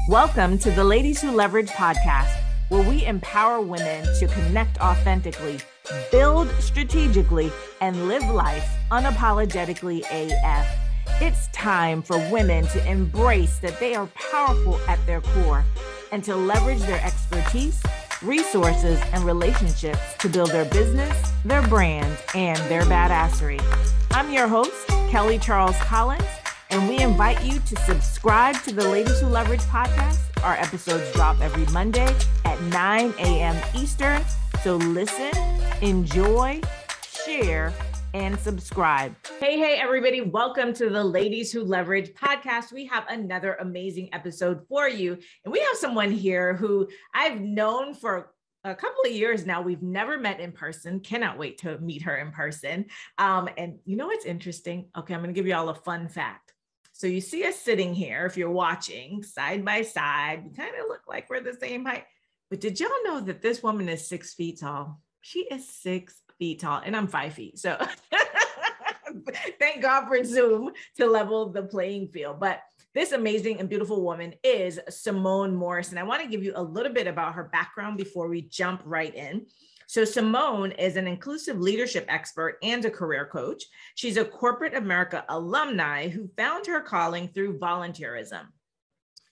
Welcome to the Ladies Who Leverage podcast, where we empower women to connect authentically, build strategically, and live life unapologetically AF. It's time for women to embrace that they are powerful at their core and to leverage their expertise, resources, and relationships to build their business, their brand, and their badassery. I'm your host, Kelly Charles Collins, and we invite you to subscribe to the Ladies Who Leverage podcast. Our episodes drop every Monday at 9 a.m. Eastern. So listen, enjoy, share, and subscribe. Hey, everybody. Welcome to the Ladies Who Leverage podcast. We have another amazing episode for you. And we have someone here who I've known for a couple of years now. We've never met in person. Cannot wait to meet her in person. And you know what's interesting? Okay, I'm going to give you all a fun fact. So you see us sitting here, if you're watching side by side, we kind of look like we're the same height. But did y'all know that this woman is 6 feet tall? She is 6 feet tall and I'm 5 feet. So thank God for Zoom to level the playing field. But this amazing and beautiful woman is Simone Morris. And I want to give you a little bit about her background before we jump right in. So Simone is an inclusive leadership expert and a career coach. She's a Corporate America alumni who found her calling through volunteerism.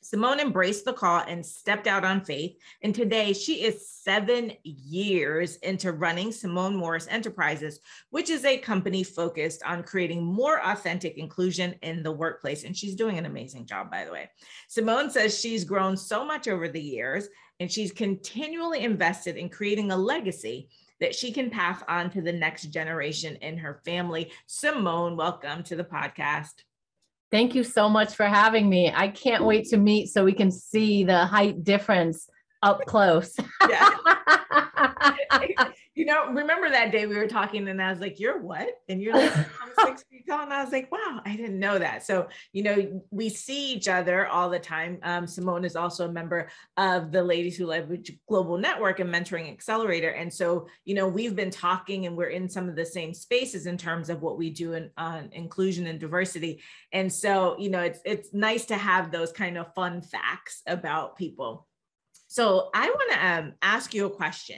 Simone embraced the call and stepped out on faith. And today she is 7 years into running Simone Morris Enterprises, which is a company focused on creating more authentic inclusion in the workplace. And she's doing an amazing job, by the way. Simone says she's grown so much over the years, and she's continually invested in creating a legacy that she can pass on to the next generation in her family. Simone, welcome to the podcast. Thank you so much for having me. I can't wait to meet so we can see the height difference up close. Yeah. You know, remember that day we were talking and I was like, you're what? And you're like, I'm 6 feet tall. And I was like, wow, I didn't know that. So, you know, we see each other all the time. Simone is also a member of the Ladies Who Leverage Global Network and Mentoring Accelerator. And so, you know, we've been talking and we're in some of the same spaces in terms of what we do on inclusion and diversity. And so, you know, it's nice to have those kind of fun facts about people. So I want to ask you a question.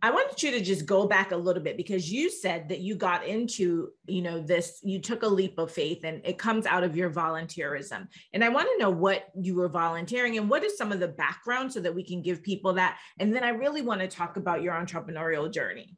I wanted you to just go back a little bit because you said that you got into, you know, this, you took a leap of faith and it comes out of your volunteerism. And I want to know what you were volunteering and what is some of the background so that we can give people that. And then I really want to talk about your entrepreneurial journey.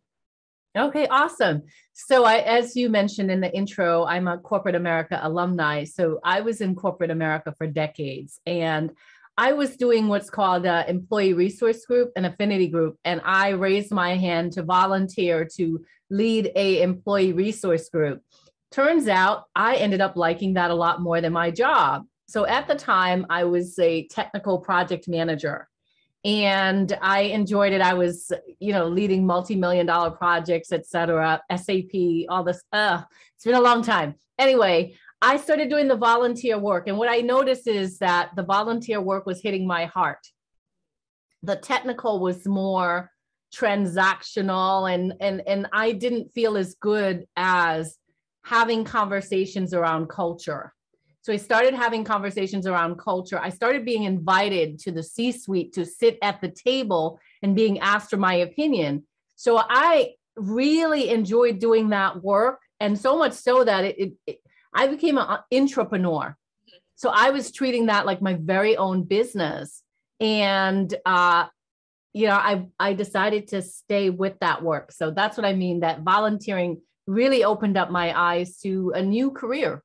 Okay, awesome. So as you mentioned in the intro, I'm a Corporate America alumni. So I was in Corporate America for decades, and I was doing what's called an employee resource group, an affinity group, and I raised my hand to volunteer to lead a employee resource group. Turns out I ended up liking that a lot more than my job. So at the time, I was a technical project manager, and I enjoyed it. I was, you know, leading multi-million-dollar projects, et cetera, SAP, all this. It's been a long time. Anyway, I started doing the volunteer work. And what I noticed is that the volunteer work was hitting my heart. The technical was more transactional, and I didn't feel as good as having conversations around culture. So I started having conversations around culture. I started being invited to the C-suite to sit at the table and being asked for my opinion. So I really enjoyed doing that work. And so much so that I became an entrepreneur. So I was treating that like my very own business. And, you know, I decided to stay with that work. So that's what I mean, that volunteering really opened up my eyes to a new career.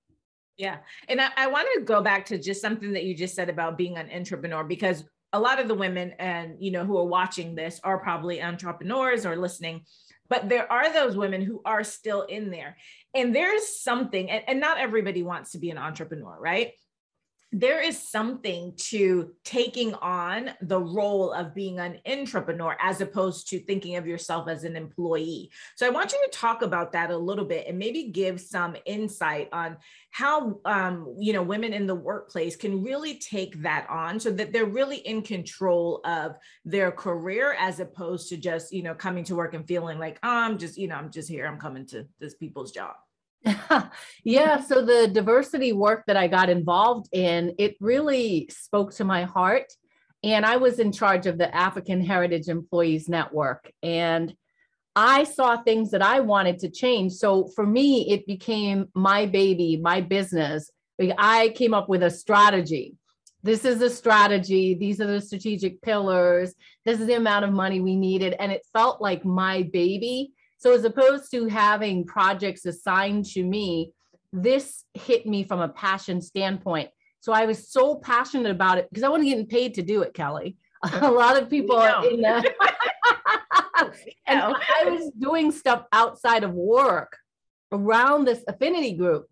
Yeah. And I want to go back to just something that you just said about being an entrepreneur, because a lot of the women and, you know, who are watching this are probably entrepreneurs or listening. But there are those women who are still in there. And there's something, and not everybody wants to be an entrepreneur, right? There is something to taking on the role of being an entrepreneur as opposed to thinking of yourself as an employee. So I want you to talk about that a little bit and maybe give some insight on how, you know, women in the workplace can really take that on so that they're really in control of their career as opposed to just, you know, coming to work and feeling like, oh, I'm just here, I'm coming to this people's job. Yeah, so the diversity work that I got involved in, it really spoke to my heart. And I was in charge of the African Heritage Employees Network. And I saw things that I wanted to change. So for me, it became my baby, my business. I came up with a strategy. This is the strategy. These are the strategic pillars. This is the amount of money we needed. And it felt like my baby. So as opposed to having projects assigned to me, this hit me from a passion standpoint. So I was so passionate about it because I wasn't getting paid to do it, Kelly. A lot of people in the and I was doing stuff outside of work around this affinity group.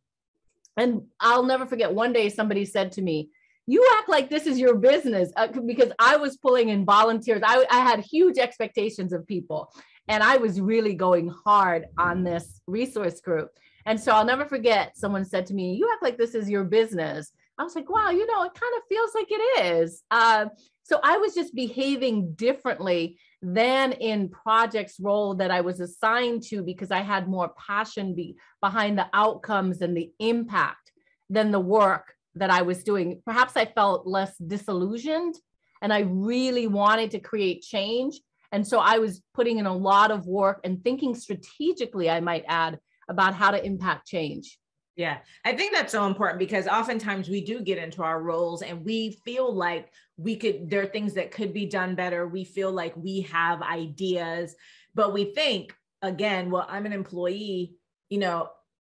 And I'll never forget, one day somebody said to me, you act like this is your business, because I was pulling in volunteers. I had huge expectations of people, and I was really going hard on this resource group. And so I'll never forget, someone said to me, you act like this is your business. I was like, wow, it kind of feels like it is. So I was just behaving differently than in projects role that I was assigned to, because I had more passion behind the outcomes and the impact than the work that I was doing. Perhaps I felt less disillusioned, and I really wanted to create change. And so I was putting in a lot of work and thinking strategically, I might add, about how to impact change. Yeah, I think that's so important, because oftentimes we do get into our roles and we feel like there are things that could be done better. We feel like we have ideas, but we think, again, well, I'm an employee,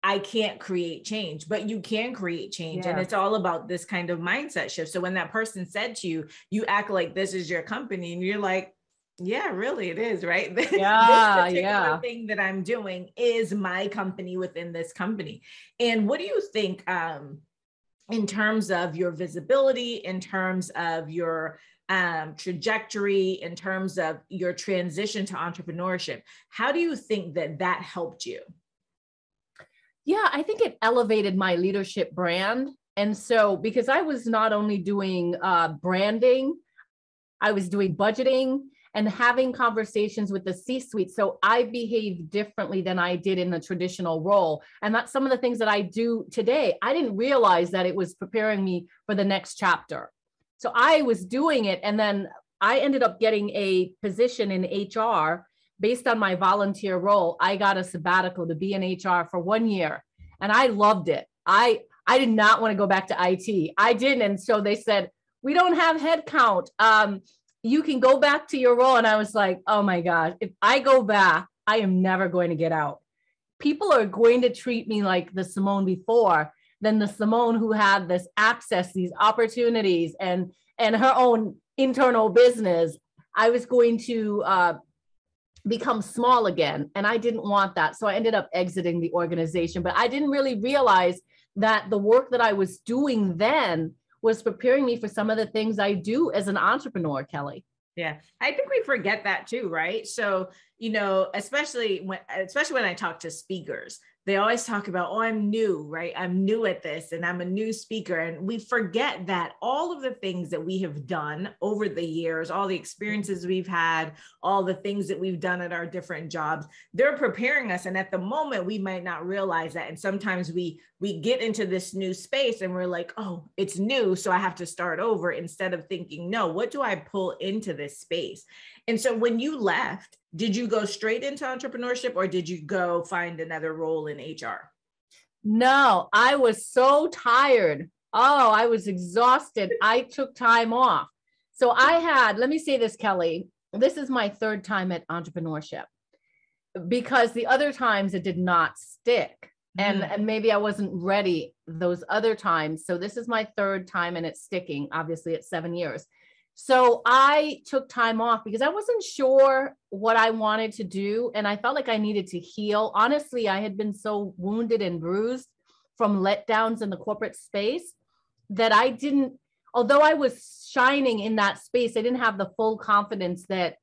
I can't create change, but you can create change. Yeah. And it's all about this kind of mindset shift. So when that person said to you, you act like this is your company, and you're like, yeah, really, it is, right? Yeah, this particular thing that I'm doing is my company within this company. And what do you think in terms of your visibility, in terms of your trajectory, in terms of your transition to entrepreneurship? How do you think that helped you? Yeah, I think it elevated my leadership brand. And so, because I was not only doing branding, I was doing budgeting and having conversations with the C-suite. So I behaved differently than I did in the traditional role. And that's some of the things that I do today. I didn't realize that it was preparing me for the next chapter. So I was doing it. And then I ended up getting a position in HR based on my volunteer role. I got a sabbatical to be in HR for 1 year, and I loved it. I did not want to go back to IT. I didn't. And so they said, we don't have headcount. You can go back to your role. And I was like, oh my gosh, if I go back, I am never going to get out. People are going to treat me like the Simone before than the Simone who had this access, these opportunities, and her own internal business. I was going to become small again. And I didn't want that. So I ended up exiting the organization, but I didn't really realize that the work that I was doing then was preparing me for some of the things I do as an entrepreneur, Kelly. Yeah, I think we forget that too, right? So, especially when I talk to speakers, they always talk about, oh, I'm new, right? I'm new at this and I'm a new speaker. And we forget that all of the things that we have done over the years, all the experiences we've had, all the things that we've done at our different jobs, they're preparing us. And at the moment, we might not realize that. And sometimes we get into this new space and we're like, oh, it's new, so I have to start over, instead of thinking, no, what do I pull into this space? And so when you left, did you go straight into entrepreneurship, or did you go find another role in HR? No, I was so tired. Oh, I was exhausted. I took time off. So let me say this, Kelly, this is my third time at entrepreneurship, because the other times it did not stick. And maybe I wasn't ready those other times. So this is my third time and it's sticking. Obviously, it's 7 years. So I took time off because I wasn't sure what I wanted to do. And I felt like I needed to heal. Honestly, I had been so wounded and bruised from letdowns in the corporate space that although I was shining in that space, I didn't have the full confidence that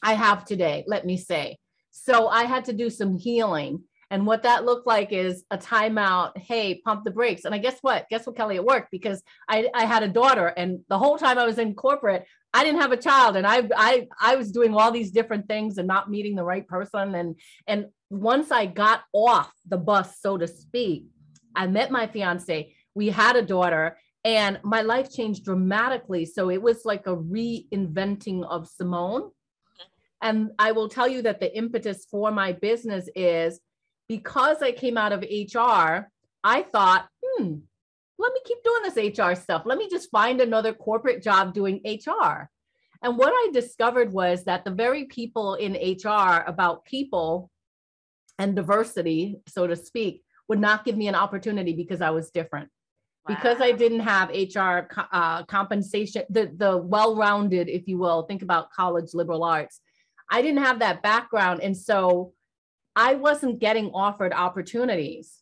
I have today, let me say. So I had to do some healing. And what that looked like is a timeout. Hey, pump the brakes. And guess what, Kelly? It worked, because I had a daughter, and the whole time I was in corporate, I didn't have a child. And I was doing all these different things and not meeting the right person. And once I got off the bus, so to speak, I met my fiance. We had a daughter, and my life changed dramatically. So it was like a reinventing of Simone. And I will tell you that the impetus for my business is because I came out of HR, I thought, let me keep doing this HR stuff. Let me just find another corporate job doing HR. And what I discovered was that the very people in HR about people and diversity, so to speak, would not give me an opportunity because I was different. Wow. Because I didn't have HR compensation, the well-rounded, if you will, think about college liberal arts. I didn't have that background. And so I wasn't getting offered opportunities.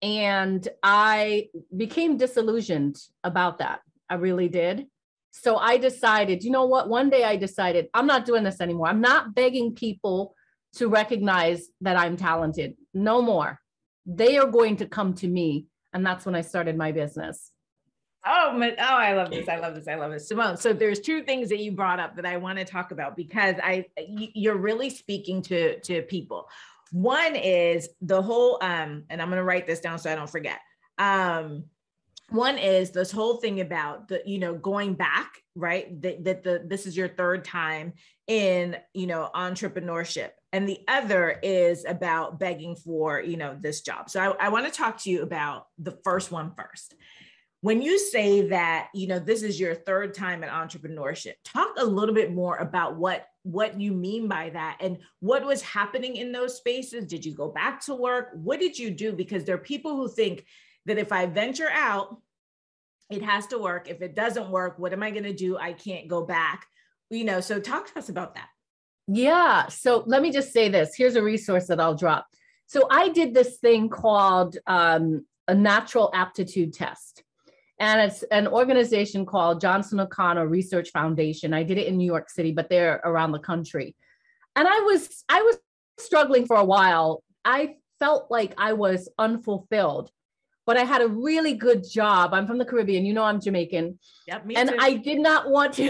And I became disillusioned about that. I really did. So I decided, you know what? One day I decided, I'm not doing this anymore. I'm not begging people to recognize that I'm talented. No more. They are going to come to me. And that's when I started my business. I love this. I love this. I love this. Simone, so there's two things that you brought up that I want to talk about because you're really speaking to people. One is the whole, and I'm going to write this down so I don't forget. One is this whole thing about going back, right? This is your third time in, entrepreneurship. And the other is about begging for, this job. So I want to talk to you about the first one first. When you say that, this is your third time in entrepreneurship, talk a little bit more about what you mean by that and what was happening in those spaces. Did you go back to work? What did you do? Because there are people who think that if I venture out, it has to work. If it doesn't work, what am I going to do? I can't go back. So talk to us about that. Yeah. So let me just say this. Here's a resource that I'll drop. So I did this thing called a natural aptitude test. And it's an organization called Johnson O'Connor Research Foundation. I did it in New York City, but they're around the country. And I was struggling for a while. I felt like I was unfulfilled, but I had a really good job. I'm from the Caribbean, I'm Jamaican. Yep, me and too. I did not want to,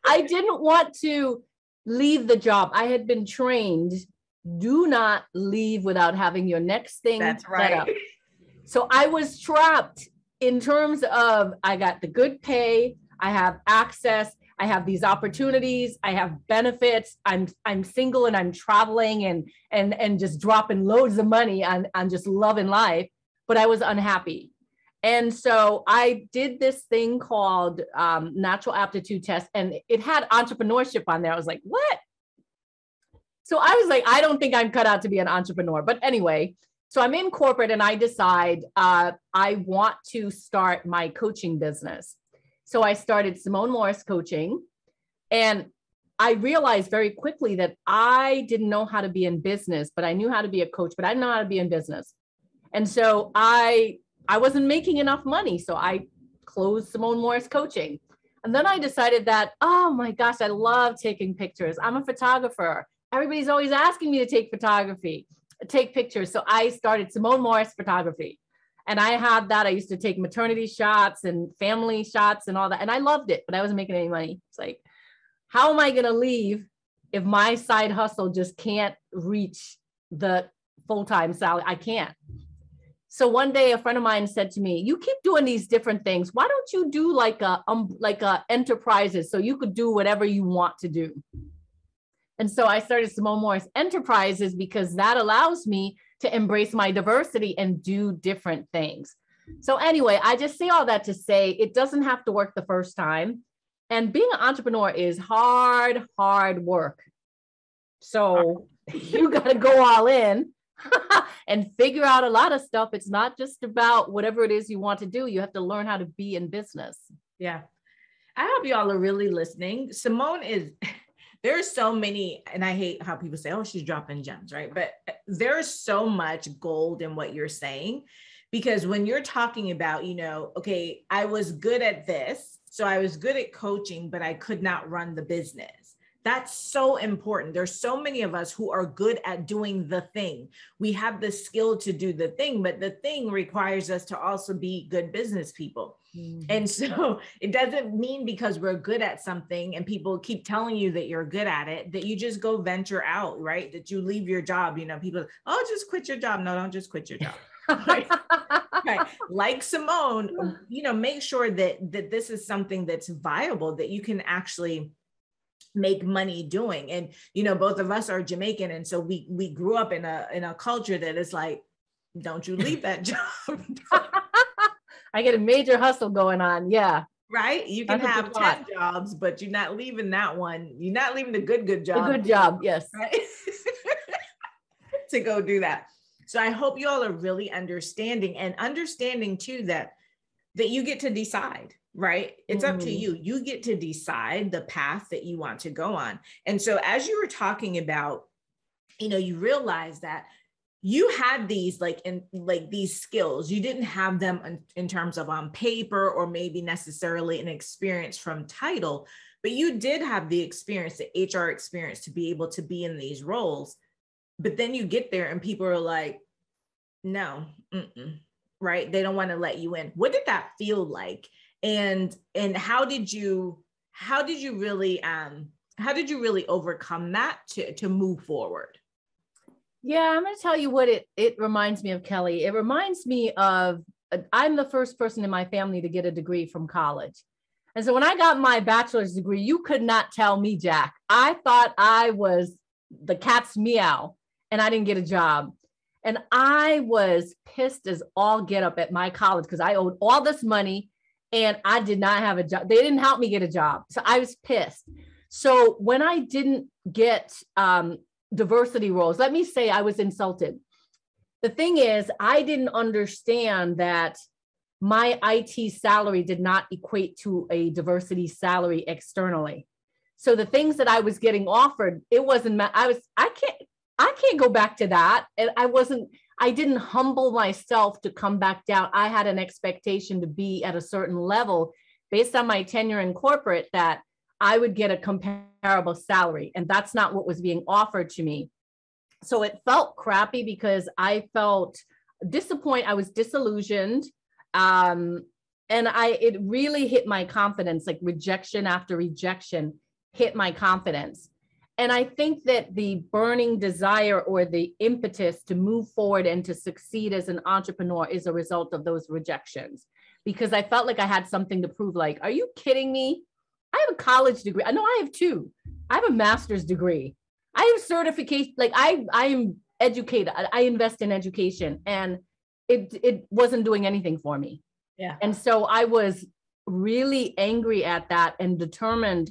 I didn't want to leave the job. I had been trained, do not leave without having your next thing. That's right. Set up. So I was trapped in terms of, I got the good pay, I have access, I have these opportunities, I have benefits, I'm single and I'm traveling and just dropping loads of money on just loving life, but I was unhappy. And so I did this thing called natural aptitude test, and it had entrepreneurship on there. I was like, what? So I was like, I don't think I'm cut out to be an entrepreneur. But anyway, so I'm in corporate and I decide I want to start my coaching business. So I started Simone Morris Coaching, and I realized very quickly that I didn't know how to be in business, but I knew how to be a coach, but I didn't know how to be in business. And so I wasn't making enough money. So I closed Simone Morris Coaching. And then I decided that, oh my gosh, I love taking pictures. I'm a photographer. Everybody's always asking me to take pictures. So I started Simone Morris Photography. And I had that. I used to take maternity shots and family shots and all that. And I loved it, but I wasn't making any money. It's like, how am I going to leave if my side hustle just can't reach the full-time salary? I can't. So one day a friend of mine said to me, you keep doing these different things. Why don't you do like a enterprises so you could do whatever you want to do? And so I started Simone Morris Enterprises because that allows me to embrace my diversity and do different things. So anyway, I just say all that to say it doesn't have to work the first time. And being an entrepreneur is hard work. So you got to go all in and figure out a lot of stuff. It's not just about whatever it is you want to do. You have to learn how to be in business. Yeah. I hope y'all are really listening. Simone is... There's so many, and I hate how people say, oh, she's dropping gems, right? But there's so much gold in what you're saying, because when you're talking about, okay, I was good at this. So I was good at coaching, but I could not run the business. That's so important. There's so many of us who are good at doing the thing. We have the skill to do the thing, but the thing requires us to also be good business people. And so it doesn't mean because we're good at something and people keep telling you that you're good at it, that you just go venture out, right? That you leave your job. People, oh, just quit your job. No, don't just quit your job. Right. Right. Like Simone, make sure that this is something that's viable, that you can actually make money doing. And, both of us are Jamaican. And so we grew up in a culture that is like, don't you leave that job. I get a major hustle going on. Yeah. Right. You can have 10 jobs, but you're not leaving that one. You're not leaving the good job. The good job. Yes. Right. To go do that. So I hope you all are really understanding too, that you get to decide, right? It's up to you. You get to decide the path that you want to go on. And so as you were talking about, you realize that you had these these skills. You didn't have them in terms of on paper or maybe necessarily an experience from title, but you did have the experience, the HR experience, to be able to be in these roles. But then you get there and people are like, no, right? They don't want to let you in. What did that feel like? And how did you really overcome that to move forward? Yeah, I'm going to tell you what it reminds me of, Kelly. It reminds me of, I'm the first person in my family to get a degree from college. And so when I got my bachelor's degree, you could not tell me Jack. I thought I was the cat's meow and I didn't get a job. And I was pissed as all get up at my college because I owed all this money and I did not have a job. They didn't help me get a job. So I was pissed. So when I didn't get diversity roles, let me say I was insulted. The thing is, I didn't understand that my IT salary did not equate to a diversity salary externally. So the things that I was getting offered, it wasn't, I can't go back to that. And I didn't humble myself to come back down. I had an expectation to be at a certain level based on my tenure in corporate that I would get a comparable salary. And that's not what was being offered to me. So it felt crappy because I felt disappointed. I was disillusioned. And it really hit my confidence, like rejection after rejection hit my confidence. And I think that the burning desire or the impetus to move forward and to succeed as an entrepreneur is a result of those rejections, because I felt like I had something to prove. Like, are you kidding me? I have a college degree. I know I have two. I have a master's degree. I have certification. Like I am educated. I invest in education, and it wasn't doing anything for me. Yeah. And so I was really angry at that and determined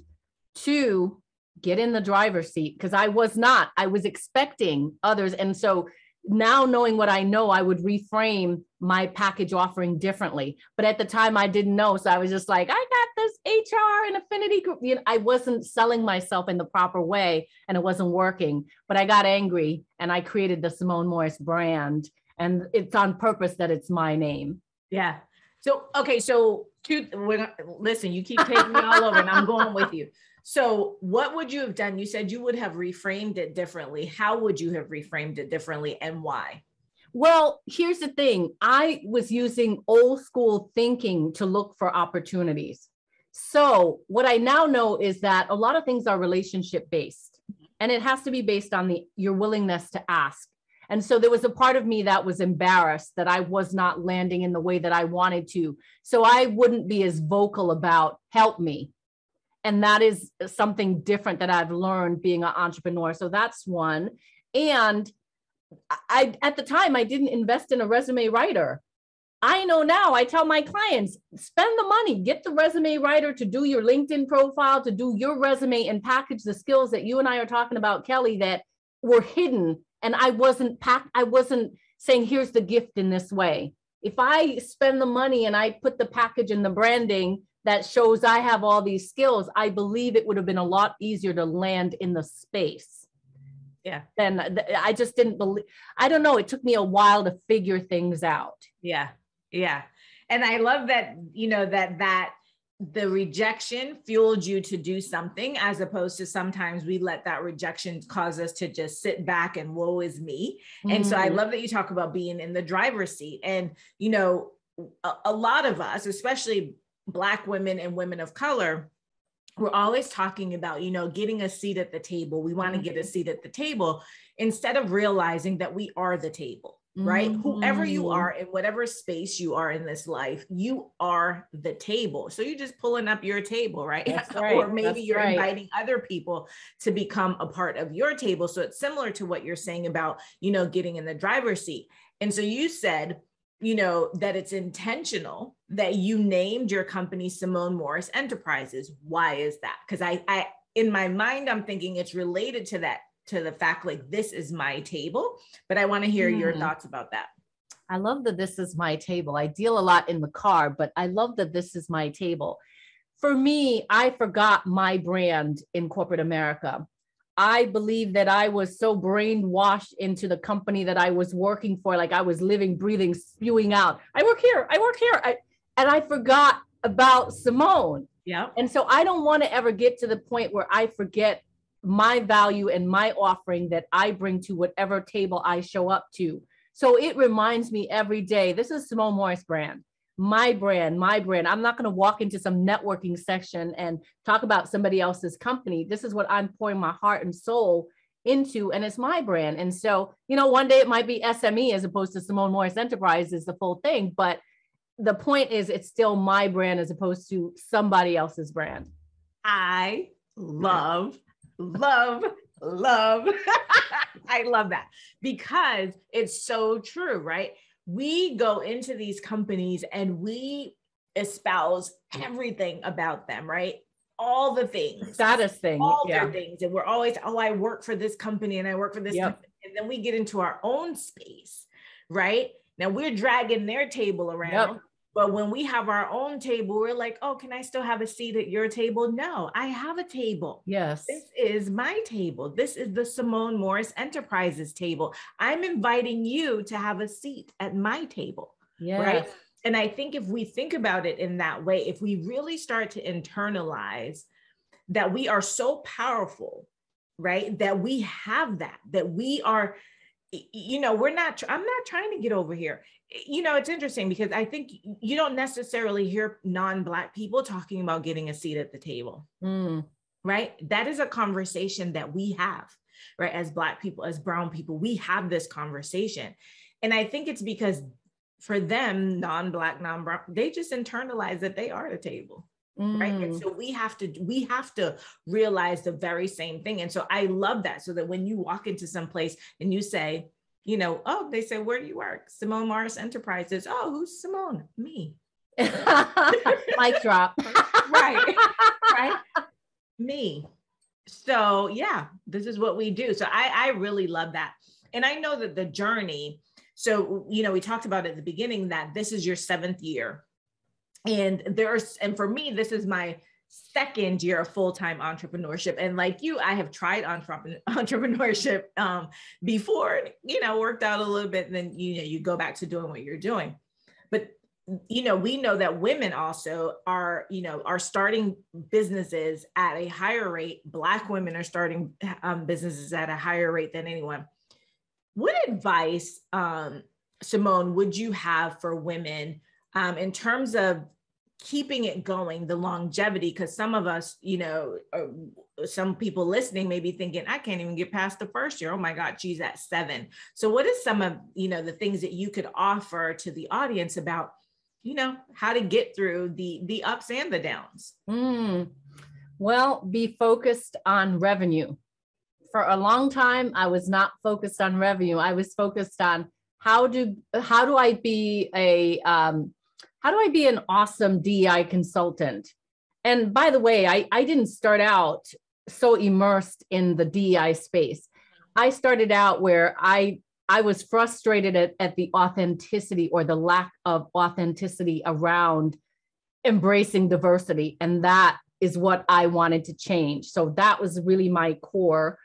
to get in the driver's seat, because I was expecting others. And so now knowing what I know, I would reframe my package offering differently. But at the time I didn't know. So I was just like, I got this HR and affinity group. I wasn't selling myself in the proper way and it wasn't working, but I got angry and I created the Simone Morris brand, and it's on purpose that it's my name. Yeah. So, okay. So listen, you keep taking me all over and I'm going with you. So what would you have done? You said you would have reframed it differently. How would you have reframed it differently and why? Well, here's the thing. I was using old school thinking to look for opportunities. So what I now know is that a lot of things are relationship based, and it has to be based on your willingness to ask. And so there was a part of me that was embarrassed that I was not landing in the way that I wanted to. So I wouldn't be as vocal about help me. And that is something different that I've learned being an entrepreneur. So that's one. And at the time, I didn't invest in a resume writer. I know now, I tell my clients, spend the money, get the resume writer to do your LinkedIn profile, to do your resume and package the skills that you and I are talking about, Kelly, that were hidden. And I wasn't saying, here's the gift in this way. If I spend the money and I put the package and the branding that shows I have all these skills, I believe it would have been a lot easier to land in the space. Yeah. And I just didn't believe, I don't know. It took me a while to figure things out. Yeah. Yeah. And I love that, that the rejection fueled you to do something, as opposed to sometimes we let that rejection cause us to just sit back and woe is me. And so I love that you talk about being in the driver's seat. And, you know, a lot of us, especially Black women and women of color, we're always talking about, you know, getting a seat at the table. We want to get a seat at the table instead of realizing that we are the table. Right? Whoever you are in whatever space you are in this life, you are the table. So you're just pulling up your table, right? That's right. Or maybe you're right. inviting other people to become a part of your table. So it's similar to what you're saying about, you know, getting in the driver's seat. And so you said, you know, that it's intentional that you named your company Simone Morris Enterprises. Why is that? Because I in my mind, I'm thinking it's related to that, to the fact like, this is my table, but I want to hear your thoughts about that. I love that this is my table. I deal a lot in the car, but I love that this is my table. For me, I forgot my brand in corporate America. I believe that I was so brainwashed into the company that I was working for, like I was living, breathing, spewing out. I work here. And I forgot about Simone. Yeah. And so I don't want to ever get to the point where I forget my value and my offering that I bring to whatever table I show up to. So it reminds me every day, this is Simone Morris brand, my brand. I'm not going to walk into some networking section and talk about somebody else's company. This is what I'm pouring my heart and soul into, and it's my brand. And so, you know, one day it might be SME as opposed to Simone Morris Enterprises, the full thing. But the point is, it's still my brand as opposed to somebody else's brand. I love I love that, because it's so true, right? We go into these companies and we espouse everything about them, right? All the things, status thing, all their things. And we're always, oh, I work for this company and I work for this company. And then we get into our own space, right? Now we're dragging their table around. But when we have our own table, we're like, oh, can I still have a seat at your table? No, I have a table. Yes. This is my table. This is the Simone Morris Enterprises table. I'm inviting you to have a seat at my table. Yes. Right. And I think if we think about it in that way, if we really start to internalize that we are so powerful, right, that we have that we are, you know, I'm not trying to get over here. You know, it's interesting because I think you don't necessarily hear non-Black people talking about getting a seat at the table, right? That is a conversation that we have, right? As Black people, as brown people, we have this conversation. And I think it's because for them, non-Black, non-brown, they just internalize that they are the table. Right. And so we have to realize the very same thing. And so I love that. So that when you walk into some place and you say, you know, oh, they say, where do you work? Simone Morris Enterprises. Oh, who's Simone? Me. Mic drop. Right. Right. Me. So yeah, this is what we do. So I really love that. And I know that the journey, so, you know, we talked about at the beginning that this is your 7th year. And for me, this is my 2nd year of full-time entrepreneurship. And like you, I have tried entrepreneurship before, you know, worked out a little bit, and then, you know, you go back to doing what you're doing. But, you know, we know that women also are starting businesses at a higher rate. Black women are starting businesses at a higher rate than anyone. What advice, Simone, would you have for women in terms of keeping it going, the longevity? Because some of us, you know, some people listening may be thinking, I can't even get past the 1st year. Oh my God, she's at 7. So what is some of, you know, the things that you could offer to the audience about, you know, how to get through the ups and the downs? Well, be focused on revenue. For a long time, I was not focused on revenue. I was focused on how do I be an awesome DEI consultant? And by the way, I didn't start out so immersed in the DEI space. I started out where I was frustrated at the authenticity or the lack of authenticity around embracing diversity. And that is what I wanted to change. So that was really my core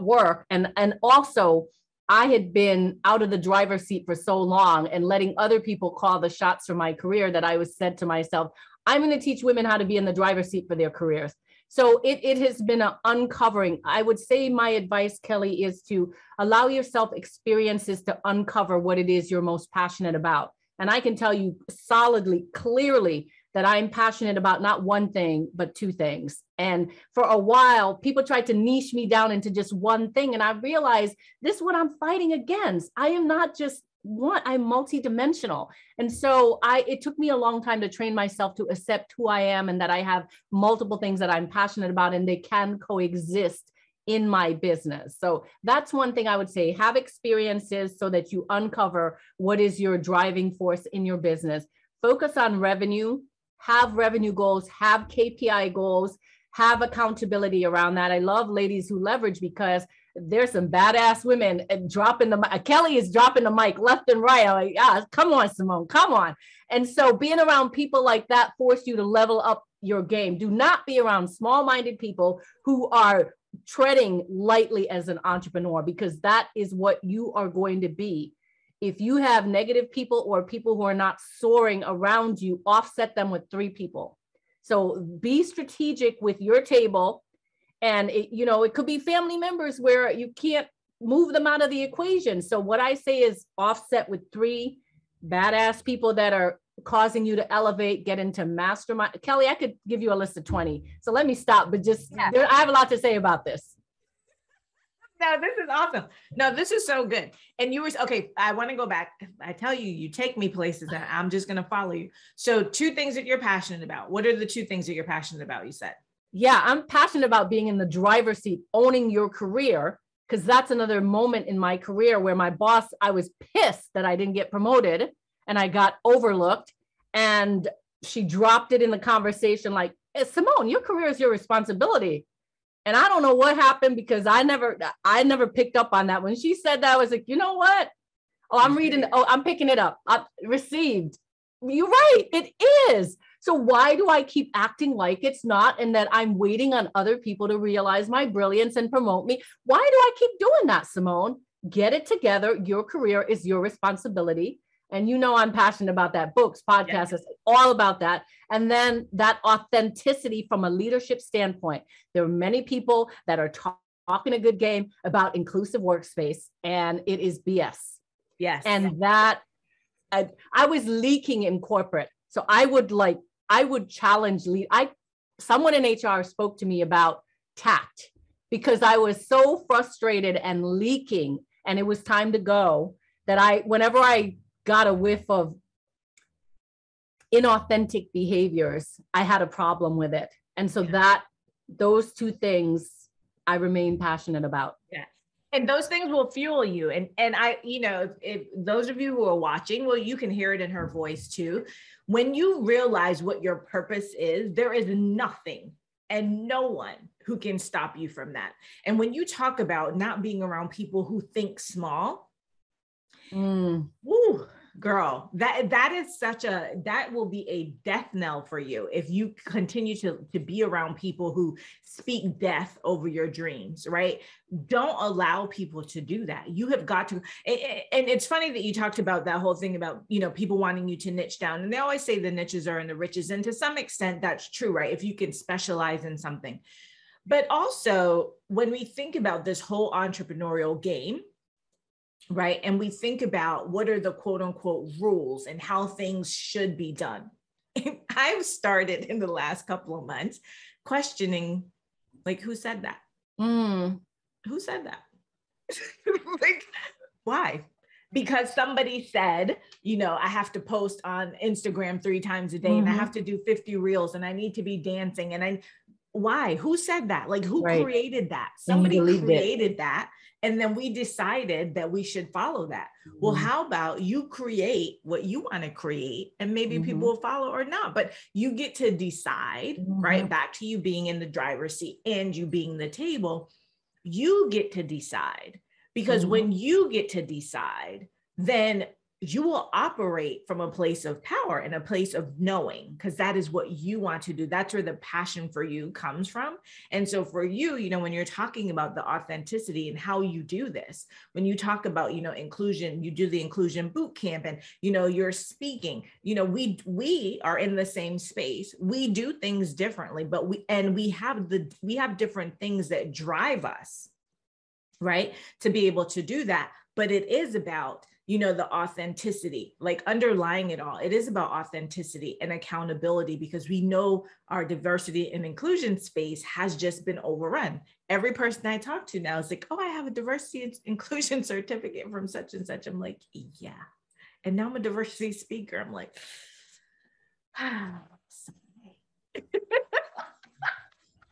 work. And also, I had been out of the driver's seat for so long and letting other people call the shots for my career that I was said to myself, I'm going to teach women how to be in the driver's seat for their careers. So it has been an uncovering. I would say my advice, Kelly, is to allow yourself experiences to uncover what it is you're most passionate about. And I can tell you solidly, clearly, that I'm passionate about not one thing, but two things. And for a while, people tried to niche me down into just one thing. And I realized this is what I'm fighting against. I am not just one, I'm multidimensional. And so it took me a long time to train myself to accept who I am and that I have multiple things that I'm passionate about and they can coexist in my business. So that's one thing I would say, have experiences so that you uncover what is your driving force in your business. Focus on revenue, have revenue goals, have KPI goals, have accountability around that. I love ladies who leverage because there's some badass women dropping the mic. Kelly is dropping the mic left and right. I'm like, yeah, come on, Simone, come on. And so being around people like that force you to level up your game. Do not be around small-minded people who are treading lightly as an entrepreneur, because that is what you are going to be. If you have negative people or people who are not soaring around you, offset them with 3 people. So be strategic with your table. And it could be family members where you can't move them out of the equation. So what I say is offset with 3 badass people that are causing you to elevate, get into mastermind. Kelly, I could give you a list of 20. So let me stop, but I have a lot to say about this. No, this is awesome. No, this is so good. And you were, okay, I want to go back. I tell you, you take me places and I'm just going to follow you. So 2 things that you're passionate about. What are the 2 things that you're passionate about, you said? Yeah, I'm passionate about being in the driver's seat, owning your career, because that's another moment in my career where my boss, I was pissed that I didn't get promoted and I got overlooked. And she dropped it in the conversation like, hey, Simone, your career is your responsibility. And I don't know what happened because I never picked up on that. When she said that, I was like, you know what? Oh, I'm picking it up. I received. You're right. It is. So why do I keep acting like it's not and that I'm waiting on other people to realize my brilliance and promote me? Why do I keep doing that, Simone? Get it together. Your career is your responsibility. And I'm passionate about that. Books, podcasts, yes. All about that. And then that authenticity from a leadership standpoint. There are many people that are talking a good game about inclusive workspace, and it is BS. Yes. And that I was leaking in corporate. So I would challenge someone in HR spoke to me about tact because I was so frustrated and leaking and it was time to go that whenever I got a whiff of inauthentic behaviors, I had a problem with it. And so those 2 things I remain passionate about. Yeah. And those things will fuel you. And I, if those of you who are watching, well, you can hear it in her voice too. When you realize what your purpose is, there is nothing and no one who can stop you from that. And when you talk about not being around people who think small, woo, girl, that will be a death knell for you if you continue to be around people who speak death over your dreams, right? Don't allow people to do that. You have got to, and it's funny that you talked about that whole thing about, people wanting you to niche down. And they always say the niches are in the riches. And to some extent, that's true, right? If you can specialize in something. But also, when we think about this whole entrepreneurial game, right? And we think about what are the quote unquote rules and how things should be done. And I've started in the last couple of months questioning, like, who said that? Who said that? Like, why? Because somebody said, I have to post on Instagram 3 times a day and I have to do 50 reels and I need to be dancing. And why? Who said that? Like, who created that? Somebody created that. And then we decided that we should follow that. Well, how about you create what you want to create and maybe people will follow or not, but you get to decide, right? Back to you being in the driver's seat and you being the table, you get to decide because when you get to decide, then you will operate from a place of power and a place of knowing, because that is what you want to do. That's where the passion for you comes from. And so for you, when you're talking about the authenticity and how you do this, when you talk about, inclusion, you do the inclusion boot camp and, you're speaking, we are in the same space. We do things differently, but we have different things that drive us, right? To be able to do that. But it is about, the authenticity, like underlying it all. It is about authenticity and accountability, because we know our diversity and inclusion space has just been overrun. Every person I talk to now is like, oh, I have a diversity and inclusion certificate from such and such. I'm like, yeah. And now I'm a diversity speaker. I'm like,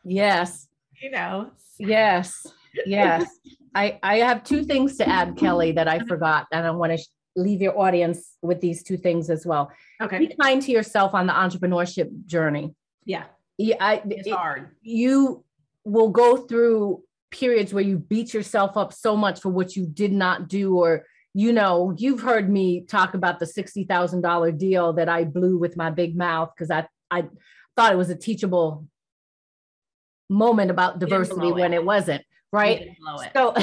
yes. Yes. Yes. I have two things to add, Kelly, that I forgot, and I want to leave your audience with these two things as well. Okay. Be kind to yourself on the entrepreneurship journey. Yeah. It's hard. You will go through periods where you beat yourself up so much for what you did not do, or, you've heard me talk about the $60,000 deal that I blew with my big mouth because I thought it was a teachable moment about diversity when it wasn't. Right. So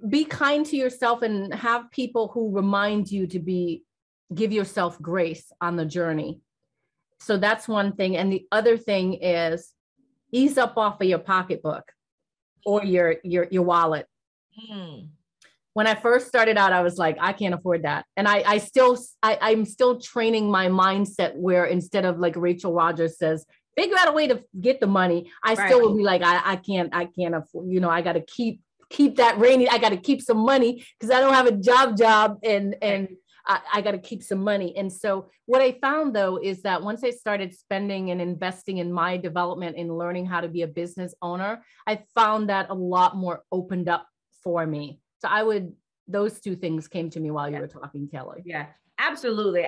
be kind to yourself and have people who remind you to give yourself grace on the journey. So that's one thing. And the other thing is ease up off of your pocketbook or your wallet. When I first started out, I was like, I can't afford that. And I'm still training my mindset where instead of, like Rachel Rogers says, figure out a way to get the money, I still will be like, I can't afford, I got to keep that rainy. I got to keep some money because I don't have a job and I got to keep some money. And so what I found though, is that once I started spending and investing in my development and learning how to be a business owner, I found that a lot more opened up for me. So those two things came to me while you were talking, Kelly. Yeah, absolutely.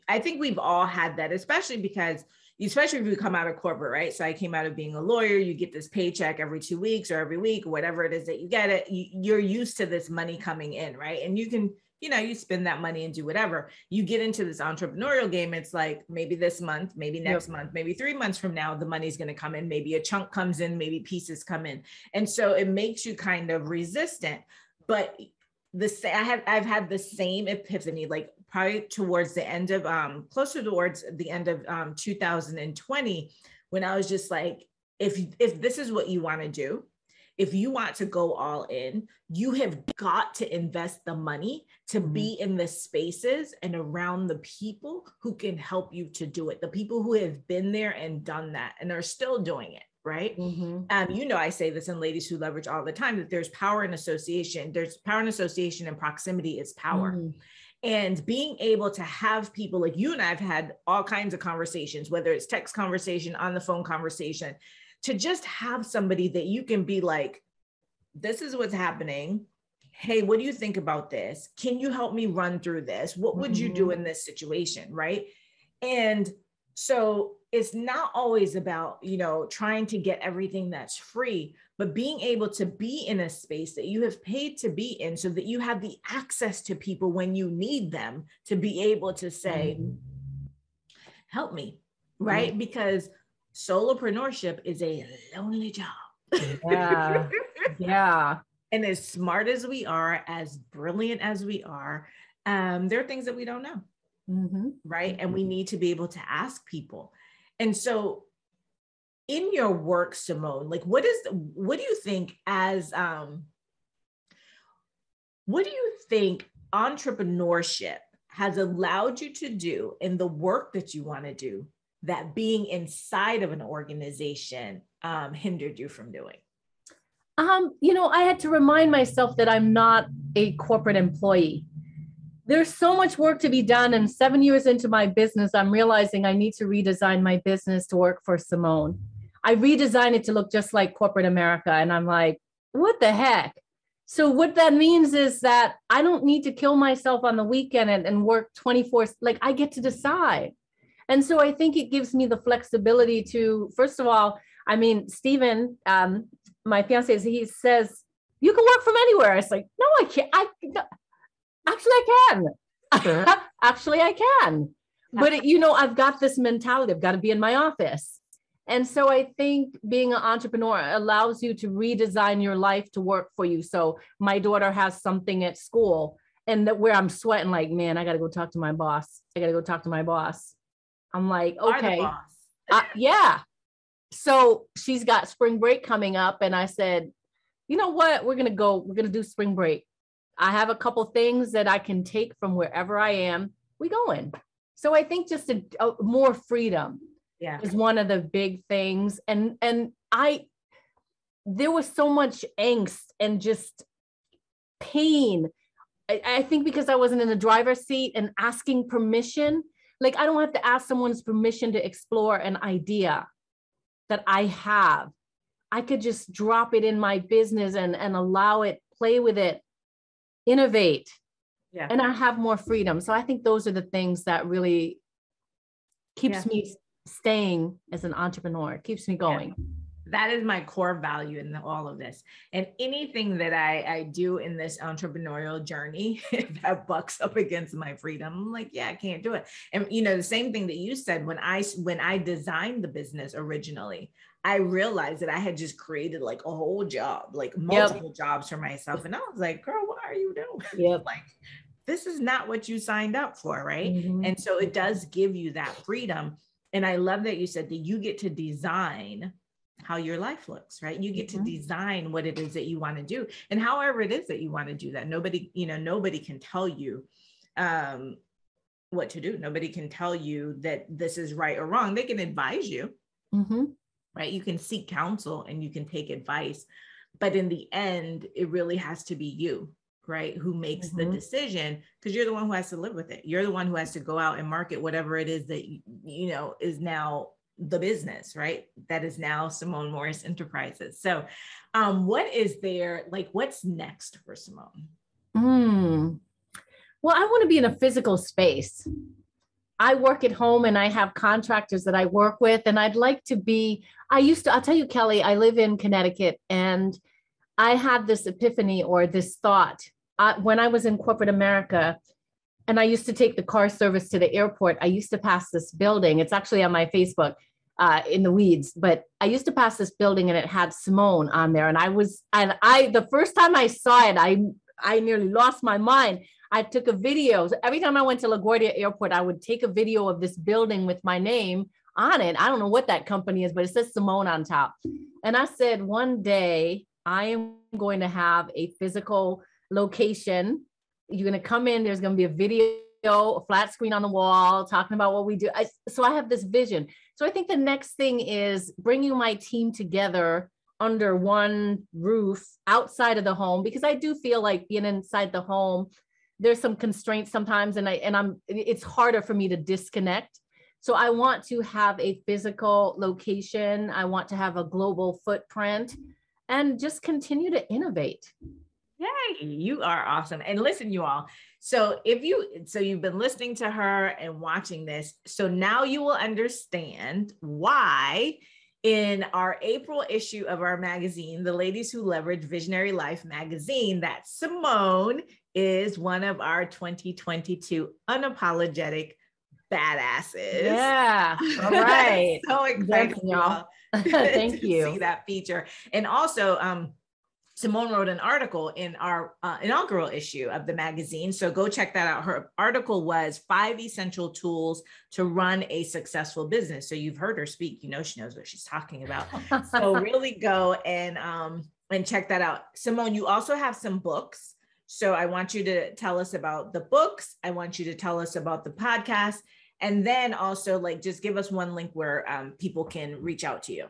I think we've all had that, especially if you come out of corporate, right? So I came out of being a lawyer, you get this paycheck every 2 weeks or every week, whatever it is that you get it, you're used to this money coming in, right? And you can, you spend that money and do whatever. You get into this entrepreneurial game. It's like maybe this month, maybe next month, maybe 3 months from now, the money's going to come in, maybe a chunk comes in, maybe pieces come in. And so it makes you kind of resistant. But I've had the same epiphany, like probably towards the end of, closer towards the end of 2020, when I was just like, if this is what you want to do, if you want to go all in, you have got to invest the money to be in the spaces and around the people who can help you to do it. The people who have been there and done that and are still doing it. Right. I say this in Ladies Who Leverage all the time, that there's power in association. There's power in association, and proximity is power. And being able to have people like you and I have had all kinds of conversations, whether it's text conversation, on the phone conversation, to just have somebody that you can be like, this is what's happening. Hey, what do you think about this? Can you help me run through this? What would you do in this situation? Right. And so it's not always about, trying to get everything that's free, but being able to be in a space that you have paid to be in so that you have the access to people when you need them to be able to say, help me, right? Because solopreneurship is a lonely job. Yeah. And as smart as we are, as brilliant as we are, there are things that we don't know. Right. And we need to be able to ask people. And so in your work, Simone, like what do you think entrepreneurship has allowed you to do in the work that you want to do that being inside of an organization hindered you from doing? I had to remind myself that I'm not a corporate employee. There's so much work to be done. And 7 years into my business, I'm realizing I need to redesign my business to work for Simone. I redesigned it to look just like corporate America. And I'm like, what the heck? So what that means is that I don't need to kill myself on the weekend and work 24, like I get to decide. And so I think it gives me the flexibility to, first of all, Stephen, my fiance, he says, you can work from anywhere. It's like, no, I can't. Actually, I can. Actually, I can. But, I've got this mentality. I've got to be in my office. And so I think being an entrepreneur allows you to redesign your life to work for you. So my daughter has something at school and where I'm sweating like, man, I got to go talk to my boss. I'm like, okay. Yeah. So she's got spring break coming up. And I said, you know what? We're going to do spring break. I have a couple things that I can take from wherever I am. We going. So I think just a more freedom is one of the big things. And there was so much angst and just pain. I think because I wasn't in the driver's seat and asking permission, like I don't have to ask someone's permission to explore an idea that I have. I could just drop it in my business and allow it, play with it, innovate. Yeah. And I have more freedom. So I think those are the things that really keeps me staying as an entrepreneur, keeps me going. Yeah. That is my core value in all of this. And anything that I do in this entrepreneurial journey that bucks up against my freedom, I'm like, I can't do it. And the same thing that you said, when I designed the business originally, I realized that I had just created like a whole job, like multiple jobs for myself. And I was like, girl, what are you doing? Like, this is not what you signed up for, right? Mm-hmm. And so it does give you that freedom. And I love that you said that you get to design how your life looks, right? You get to design what it is that you want to do and however it is that you want to do that. Nobody can tell you what to do. Nobody can tell you that this is right or wrong. They can advise you, right? You can seek counsel and you can take advice, but in the end, it really has to be you, right? Who makes the decision, because you're the one who has to live with it. You're the one who has to go out and market whatever it is that, is now the business, right? That is now Simone Morris Enterprises. So what is there, like, what's next for Simone? Well, I want to be in a physical space. I work at home and I have contractors that I work with, and I'd like to be, I'll tell you, Kelly, I live in Connecticut, and I had this epiphany or this thought when I was in corporate America, and I used to take the car service to the airport. I used to pass this building. It's actually on my Facebook, in the weeds, but I used to pass this building and it had Simone on there. And the first time I saw it, I nearly lost my mind. I took a video. So every time I went to LaGuardia Airport, I would take a video of this building with my name on it. I don't know what that company is, but it says Simone on top. And I said, one day I am going to have a physical location. You're going to come in, there's going to be a video, a flat screen on the wall, talking about what we do. So I have this vision. So I think the next thing is bringing my team together under one roof outside of the home, because I do feel like being inside the home, there's some constraints sometimes, and it's harder for me to disconnect. So I want to have a physical location. I want to have a global footprint and just continue to innovate. Yay, you are awesome. And listen, you all, so you've been listening to her and watching this. So now you will understand why in our April issue of our magazine, The Ladies Who Leverage Visionary Life magazine, that Simone is one of our 2022 unapologetic badasses. Yeah. All right. So excited, y'all. Thank you. See that feature. And also, Simone wrote an article in our inaugural issue of the magazine. So go check that out. Her article was 5 essential tools to run a successful business. So you've heard her speak, she knows what she's talking about. So really go and check that out. Simone, you also have some books. So I want you to tell us about the books. I want you to tell us about the podcast. And then also just give us one link where people can reach out to you.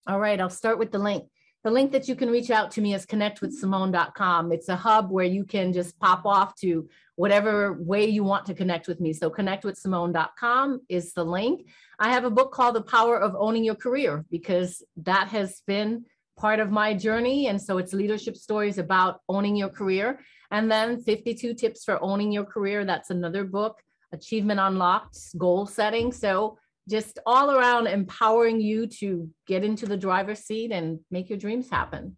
All right. I'll start with the link. The link that you can reach out to me is connectwithsimone.com. It's a hub where you can just pop off to whatever way you want to connect with me. So connectwithsimone.com is the link. I have a book called The Power of Owning Your Career, because that has been part of my journey. And so it's leadership stories about owning your career. And then 52 tips for owning your career. That's another book. Achievement Unlocked, goal setting. So just all around empowering you to get into the driver's seat and make your dreams happen.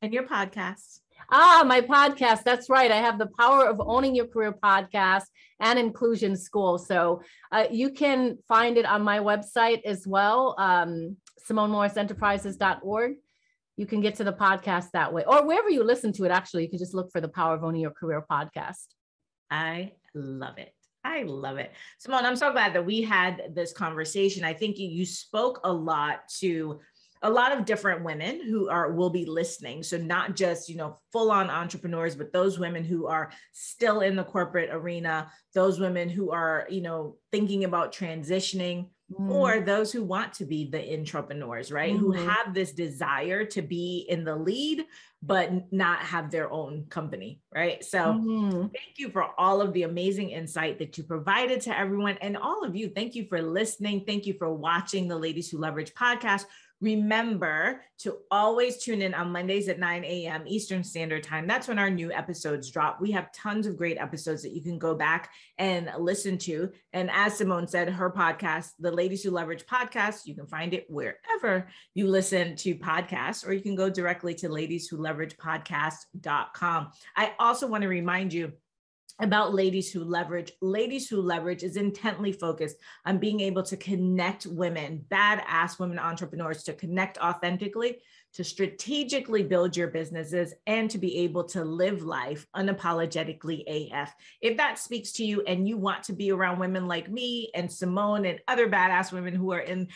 And your podcast. My podcast. That's right. I have the Power of Owning Your Career podcast and Inclusion School. So you can find it on my website as well, SimoneMorrisEnterprises.org. You can get to the podcast that way, or wherever you listen to it. Actually, you can just look for the Power of Owning Your Career podcast. I love it. I love it. Simone, I'm so glad that we had this conversation. I think you spoke a lot to a lot of different women who will be listening. So not just, full on entrepreneurs, but those women who are still in the corporate arena, those women who are, thinking about transitioning, or those who want to be the entrepreneurs, right? Who have this desire to be in the lead, but not have their own company, right? So thank you for all of the amazing insight that you provided to everyone. And all of you, thank you for listening. Thank you for watching the Ladies Who Leverage podcast. Remember to always tune in on Mondays at 9 a.m. Eastern Standard Time. That's when our new episodes drop. We have tons of great episodes that you can go back and listen to. And as Simone said, her podcast, the Ladies Who Leverage podcast, you can find it wherever you listen to podcasts, or you can go directly to ladieswholeveragepodcast.com. I also want to remind you about Ladies Who Leverage. Ladies Who Leverage is intently focused on being able to connect women, badass women entrepreneurs, to connect authentically, to strategically build your businesses, and to be able to live life unapologetically AF. If that speaks to you and you want to be around women like me and Simone and other badass women who are in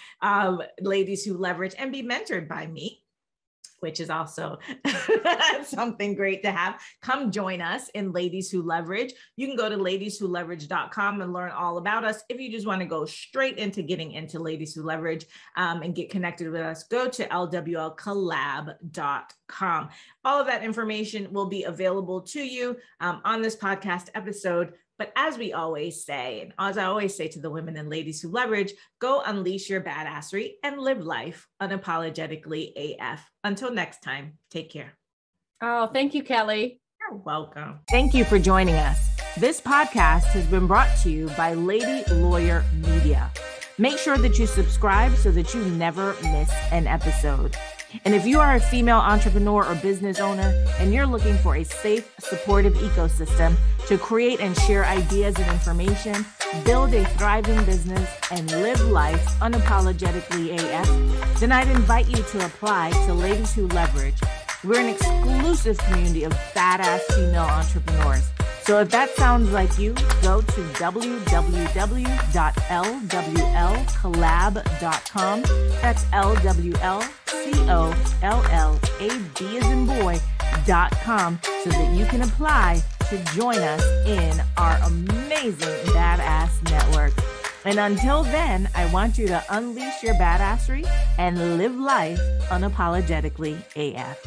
Ladies Who Leverage and be mentored by me, which is also something great to have, come join us in Ladies Who Leverage. You can go to ladieswholeverage.com and learn all about us. If you just want to go straight into getting into Ladies Who Leverage and get connected with us, go to lwlcollab.com. All of that information will be available to you on this podcast episode. But as we always say, and as I always say to the women and ladies who leverage, go unleash your badassery and live life unapologetically AF. Until next time, take care. Oh, thank you, Kelly. You're welcome. Thank you for joining us. This podcast has been brought to you by Lady Lawyer Media. Make sure that you subscribe so that you never miss an episode. And if you are a female entrepreneur or business owner and you're looking for a safe, supportive ecosystem to create and share ideas and information, build a thriving business, and live life unapologetically AF, then I'd invite you to apply to Ladies Who Leverage. We're an exclusive community of badass female entrepreneurs. So if that sounds like you, go to www.lwlcollab.com. That's LWLCOLLAB as in boy.com, so that you can apply to join us in our amazing badass network. And until then, I want you to unleash your badassery and live life unapologetically AF.